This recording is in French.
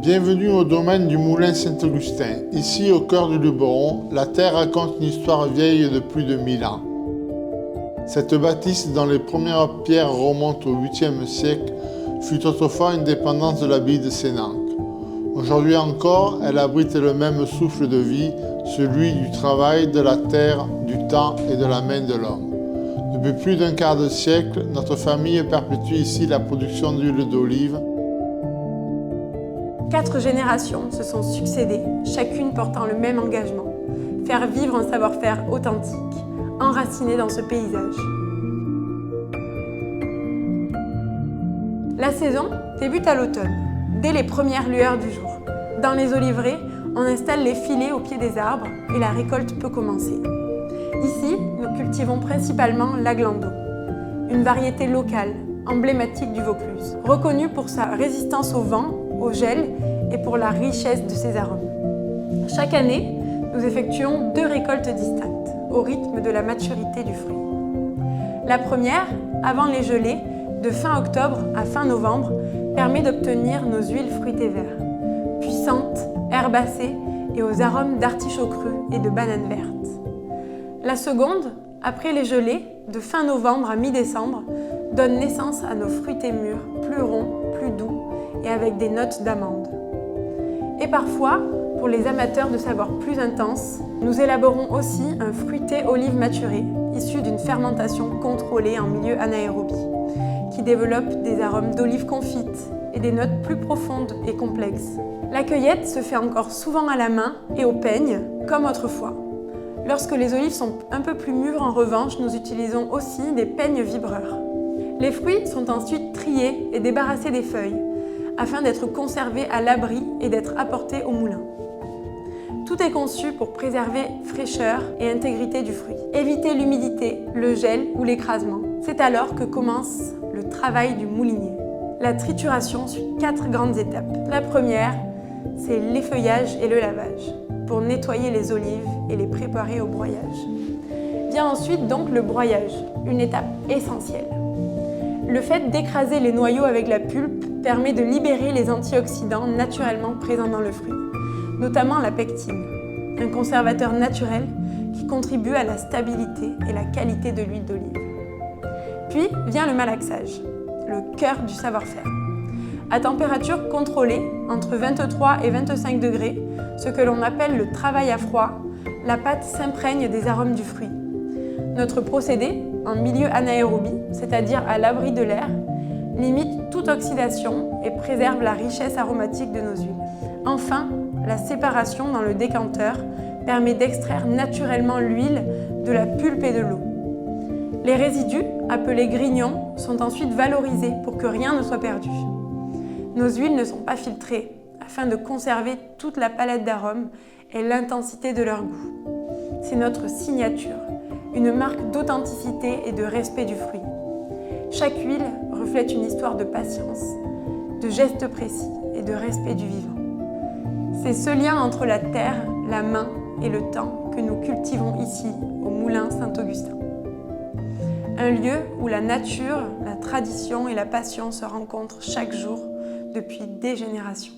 Bienvenue au domaine du Moulin Saint-Augustin. Ici, au cœur du Luberon, la terre raconte une histoire vieille de plus de 1000 ans. Cette bâtisse, dont les premières pierres remontent au 8e siècle, fut autrefois une dépendance de l'abbaye de Sénanque. Aujourd'hui encore, elle abrite le même souffle de vie, celui du travail, de la terre, du temps et de la main de l'homme. Depuis plus d'un quart de siècle, notre famille perpétue ici la production d'huile d'olive. 4 générations se sont succédées, chacune portant le même engagement, faire vivre un savoir-faire authentique, enraciné dans ce paysage. La saison débute à l'automne, dès les premières lueurs du jour. Dans les oliveraies, on installe les filets au pied des arbres et la récolte peut commencer. Ici, nous cultivons principalement l'aglando, une variété locale, emblématique du Vaucluse, reconnue pour sa résistance au vent, au gel et pour la richesse de ses arômes. Chaque année, nous effectuons 2 récoltes distinctes, au rythme de la maturité du fruit. La première, avant les gelées, de fin octobre à fin novembre, permet d'obtenir nos huiles fruitées verts, puissantes, herbacées et aux arômes d'artichaut cru et de banane verte. La seconde, après les gelées, de fin novembre à mi-décembre, donne naissance à nos fruités mûrs, plus ronds, plus doux et avec des notes d'amande. Et parfois, pour les amateurs de saveurs plus intenses, nous élaborons aussi un fruité olive maturé, issu d'une fermentation contrôlée en milieu anaérobie, qui développe des arômes d'olive confite et des notes plus profondes et complexes. La cueillette se fait encore souvent à la main et au peigne, comme autrefois. Lorsque les olives sont un peu plus mûres, en revanche, nous utilisons aussi des peignes vibreurs. Les fruits sont ensuite triés et débarrassés des feuilles, afin d'être conservés à l'abri et d'être apportés au moulin. Tout est conçu pour préserver fraîcheur et intégrité du fruit. Éviter l'humidité, le gel ou l'écrasement. C'est alors que commence le travail du moulinier. La trituration suit 4 grandes étapes. La première, c'est l'effeuillage et le lavage, pour nettoyer les olives et les préparer au broyage. Vient ensuite donc le broyage, une étape essentielle. Le fait d'écraser les noyaux avec la pulpe permet de libérer les antioxydants naturellement présents dans le fruit, notamment la pectine, un conservateur naturel qui contribue à la stabilité et la qualité de l'huile d'olive. Puis vient le malaxage, le cœur du savoir-faire. À température contrôlée, entre 23 et 25 degrés, ce que l'on appelle le travail à froid, la pâte s'imprègne des arômes du fruit. Notre procédé, en milieu anaérobie, c'est-à-dire à l'abri de l'air, limite toute oxydation et préserve la richesse aromatique de nos huiles. Enfin, la séparation dans le décanteur permet d'extraire naturellement l'huile de la pulpe et de l'eau. Les résidus, appelés grignons, sont ensuite valorisés pour que rien ne soit perdu. Nos huiles ne sont pas filtrées, afin de conserver toute la palette d'arômes et l'intensité de leur goût. C'est notre signature, une marque d'authenticité et de respect du fruit. Chaque huile reflète une histoire de patience, de gestes précis et de respect du vivant. C'est ce lien entre la terre, la main et le temps que nous cultivons ici, au Moulin Saint-Augustin. Un lieu où la nature, la tradition et la passion se rencontrent chaque jour depuis des générations.